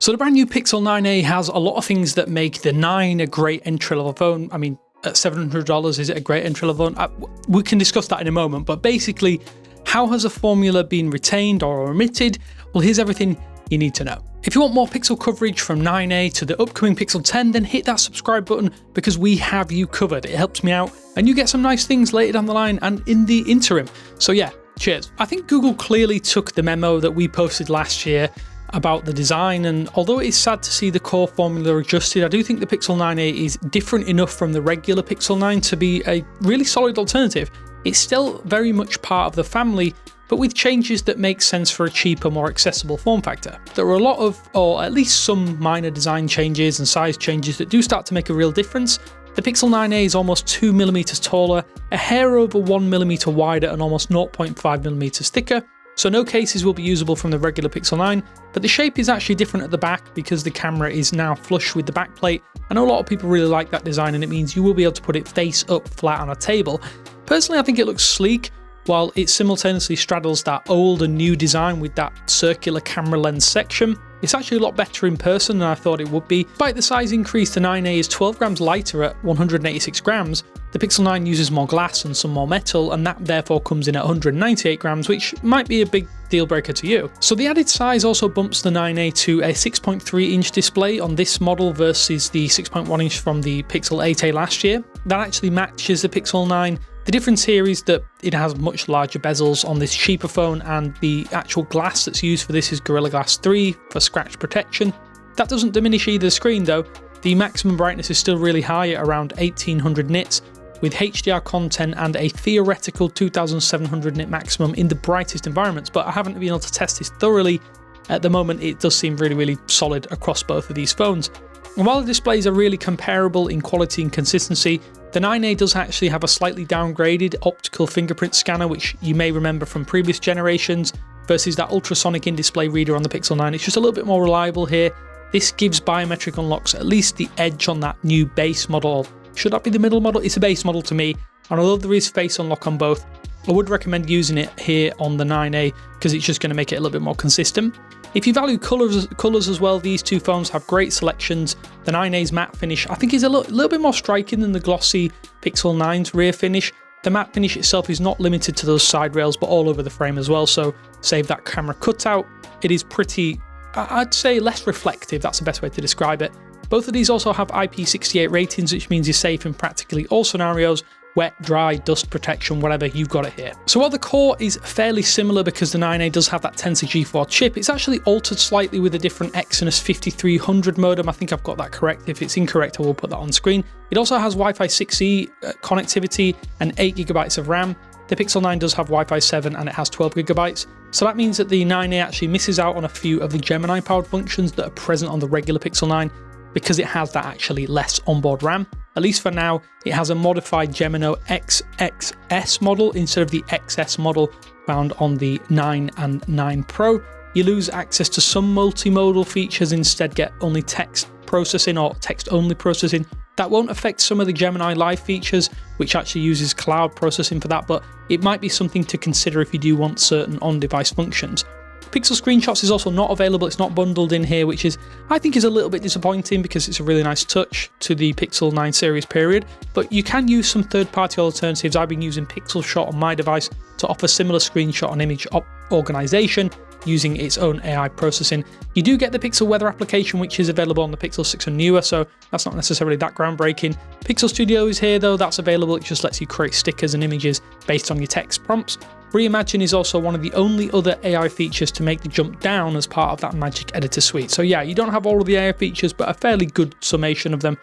So the brand new Pixel 9a has a lot of things that make the 9 a great entry-level phone. I mean, at $700, is it a great entry-level phone? We can discuss that in a moment, but basically, how has a formula been retained or omitted? Well, here's everything you need to know. If you want more Pixel coverage from 9a to the upcoming Pixel 10, then hit that subscribe button because we have you covered. It helps me out and you get some nice things later down the line and in the interim. So yeah, cheers. I think Google clearly took the memo that we posted last year about the design, and although it is sad to see the core formula adjusted, I do think the Pixel 9a is different enough from the regular Pixel 9 to be a really solid alternative. It's still very much part of the family, but with changes that make sense for a cheaper, more accessible form factor. There are a lot of, or at least some minor design changes and size changes that do start to make a real difference. The Pixel 9a is almost 2mm taller, a hair over 1mm wider and almost 0.5mm thicker, so no cases will be usable from the regular Pixel 9, but the shape is actually different at the back because the camera is now flush with the backplate. I know a lot of people really like that design and it means you will be able to put it face up flat on a table. Personally, I think it looks sleek, while it simultaneously straddles that old and new design with that circular camera lens section. It's actually a lot better in person than I thought it would be. Despite the size increase, the 9a is 12 grams lighter at 186 grams. The Pixel 9 uses more glass and some more metal, and that therefore comes in at 198 grams, which might be a big deal breaker to you. So the added size also bumps the 9a to a 6.3-inch display on this model versus the 6.1-inch from the Pixel 8a last year. That actually matches the Pixel 9. The difference here is that it has much larger bezels on this cheaper phone, and the actual glass that's used for this is Gorilla Glass 3 for scratch protection. That doesn't diminish either screen though. The maximum brightness is still really high at around 1800 nits, with HDR content and a theoretical 2700 nit maximum in the brightest environments, but I haven't been able to test this thoroughly. At the moment, it does seem really solid across both of these phones. And while the displays are really comparable in quality and consistency, the 9a does actually have a slightly downgraded optical fingerprint scanner, which you may remember from previous generations, versus that ultrasonic in-display reader on the Pixel 9. It's just a little bit more reliable here. This gives biometric unlocks at least the edge on that new base model. Should that be the middle model? It's a base model to me, and although there is face unlock on both, I would recommend using it here on the 9a because it's just going to make it a little bit more consistent. If you value colours as well, these two phones have great selections. The 9a's matte finish I think is a little bit more striking than the glossy Pixel 9's rear finish. The matte finish itself is not limited to those side rails but all over the frame as well, so save that camera cutout. It is pretty, I'd say less reflective, that's the best way to describe it. Both of these also have IP68 ratings, which means you're safe in practically all scenarios. Wet, dry, dust protection, whatever, you've got it here. So while the core is fairly similar because the 9a does have that Tensor G4 chip, it's actually altered slightly with a different Exynos 5300 modem. I think I've got that correct. If it's incorrect, I will put that on screen. It also has Wi-Fi 6E connectivity and 8GB of RAM. The Pixel 9 does have Wi-Fi 7 and it has 12GB. So that means that the 9a actually misses out on a few of the Gemini powered functions that are present on the regular Pixel 9 because it has that actually less onboard RAM. At least for now, it has a modified Gemini XXS model instead of the XS model found on the 9 and 9 Pro. You lose access to some multimodal features, instead get only text processing or text-only processing. That won't affect some of the Gemini Live features, which actually uses cloud processing for that, but it might be something to consider if you do want certain on-device functions. Pixel Screenshots is also not available, it's not bundled in here, which I think is a little bit disappointing because it's a really nice touch to the Pixel 9 series period, but you can use some third-party alternatives. I've been using Pixel Shot on my device to offer similar screenshot and image organization using its own AI processing. You do get the Pixel Weather application, which is available on the Pixel 6 and newer, so that's not necessarily that groundbreaking. Pixel Studio is here though, that's available. It just lets you create stickers and images based on your text prompts. Reimagine is also one of the only other AI features to make the jump down as part of that Magic Editor suite. So yeah, you don't have all of the AI features, but a fairly good summation of them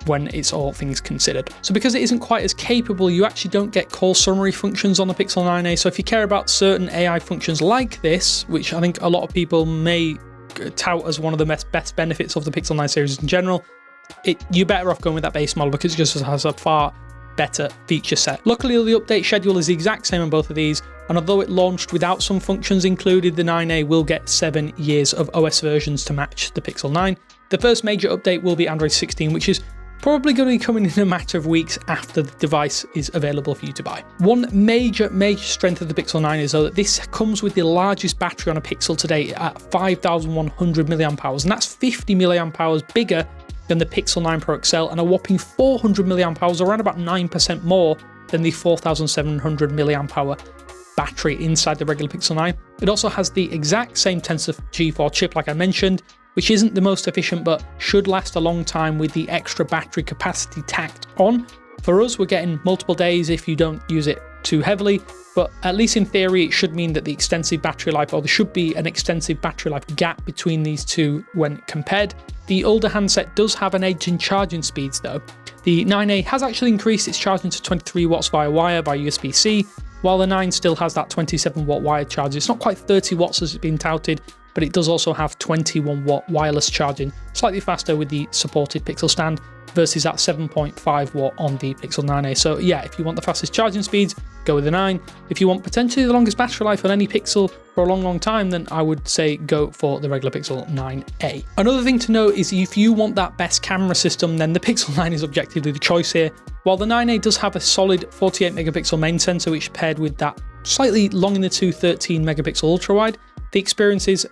when it's all things considered. So because it isn't quite as capable, you actually don't get call summary functions on the Pixel 9a. So if you care about certain AI functions like this, which I think a lot of people may tout as one of the best benefits of the Pixel 9 series in general, you're better off going with that base model because it just has a far better feature set. Luckily, the update schedule is the exact same on both of these, and although it launched without some functions included, the 9a will get 7 years of OS versions to match the Pixel 9. The first major update will be Android 16, which is probably going to be coming in a matter of weeks after the device is available for you to buy. One major strength of the Pixel 9 is though that this comes with the largest battery on a Pixel today at 5,100 mAh, and that's 50 mAh bigger than the Pixel 9 Pro XL and a whopping 400 mAh, around about 9% more than the 4,700 mAh battery inside the regular Pixel 9. It also has the exact same Tensor G4 chip like I mentioned, which isn't the most efficient but should last a long time with the extra battery capacity tacked on. For us, we're getting multiple days if you don't use it too heavily, but at least in theory, it should mean that the extensive battery life, or there should be an extensive battery life gap between these two when compared. The older handset does have an edge in charging speeds though. The 9A has actually increased its charging to 23 watts via wire by USB-C, while the 9 still has that 27 watt wired charge. It's not quite 30 watts as it's been touted, but it does also have 21 watt wireless charging, slightly faster with the supported Pixel stand versus that 7.5 watt on the Pixel 9a. So yeah, if you want the fastest charging speeds, go with the 9. If you want potentially the longest battery life on any Pixel for a long time, then I would say go for the regular Pixel 9a. Another thing to note is if you want that best camera system, then the Pixel 9 is objectively the choice here. While the 9a does have a solid 48 megapixel main sensor, which paired with that slightly long in the tooth 13 megapixel ultra wide, the experience is,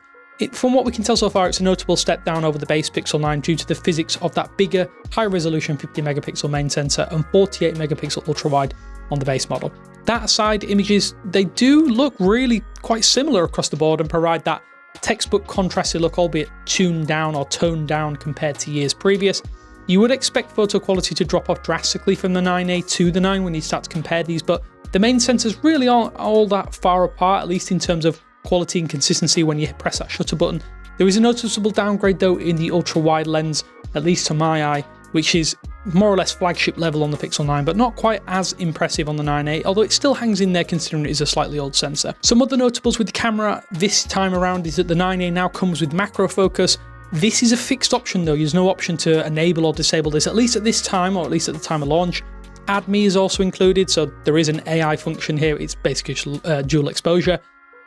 from what we can tell so far, it's a notable step down over the base Pixel 9 due to the physics of that bigger, high resolution 50 megapixel main sensor and 48 megapixel ultra wide on the base model. That aside, images, they do look really quite similar across the board and provide that textbook contrasted look, albeit tuned down or toned down compared to years previous. You would expect photo quality to drop off drastically from the 9A to the 9 when you start to compare these, but the main sensors really aren't all that far apart, at least in terms of quality and consistency when you press that shutter button. There is a noticeable downgrade though in the ultra wide lens, at least to my eye, which is more or less flagship level on the Pixel 9, but not quite as impressive on the 9A, although it still hangs in there considering it is a slightly old sensor. Some other notables with the camera this time around is that the 9A now comes with macro focus. This is a fixed option though, there's no option to enable or disable this, at least at this time, or at least at the time of launch. Add Me is also included, so there is an AI function here. It's basically just dual exposure.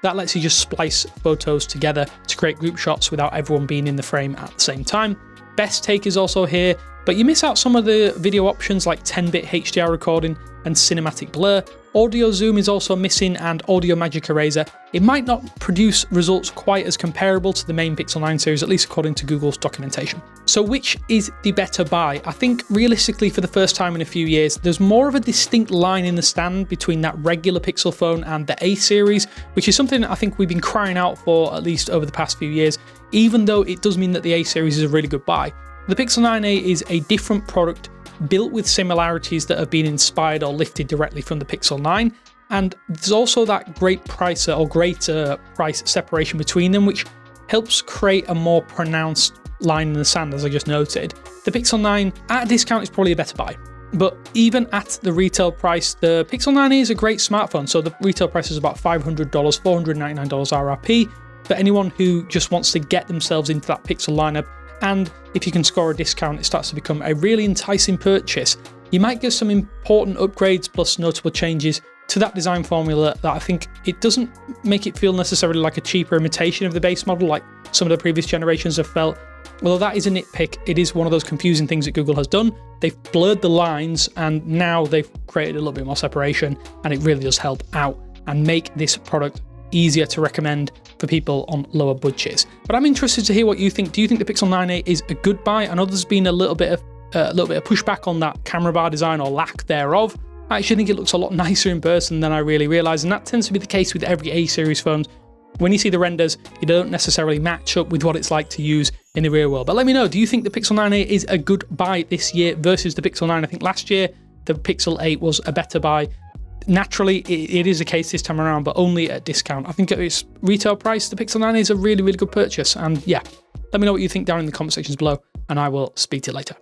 That lets you just splice photos together to create group shots without everyone being in the frame at the same time. Best Take is also here, but you miss out some of the video options like 10-bit HDR recording and cinematic blur. Audio zoom is also missing and audio magic eraser. It might not produce results quite as comparable to the main Pixel 9 series, at least according to Google's documentation. So which is the better buy? I think realistically for the first time in a few years, there's more of a distinct line in the stand between that regular Pixel phone and the A series, which is something I think we've been crying out for at least over the past few years, even though it does mean that the A series is a really good buy. The Pixel 9a is a different product built with similarities that have been inspired or lifted directly from the Pixel 9, and there's also that great price separation between them, which helps create a more pronounced line in the sand, as I just noted. The Pixel 9 at a discount is probably a better buy, but even at the retail price, the Pixel 9a is a great smartphone, so the retail price is about $500, $499 RRP for anyone who just wants to get themselves into that Pixel lineup. And if you can score a discount, it starts to become a really enticing purchase. You might get some important upgrades plus notable changes to that design formula that I think it doesn't make it feel necessarily like a cheaper imitation of the base model like some of the previous generations have felt. Although that is a nitpick, it is one of those confusing things that Google has done. They've blurred the lines and now they've created a little bit more separation, and it really does help out and make this product easier to recommend for people on lower budgets. But I'm interested to hear what you think. Do you think the Pixel 9a is a good buy? I know there's been a little bit of pushback on that camera bar design or lack thereof. I actually think it looks a lot nicer in person than I really realised, and that tends to be the case with every A series phone. When you see the renders, you don't necessarily match up with what it's like to use in the real world. But let me know, do you think the Pixel 9a is a good buy this year versus the Pixel 9? I think last year the Pixel 8 was a better buy. Naturally, it is the case this time around, but only at discount. I think at its retail price, the Pixel 9 is a really, really good purchase. And yeah, let me know what you think down in the comment sections below, and I will speak to you later.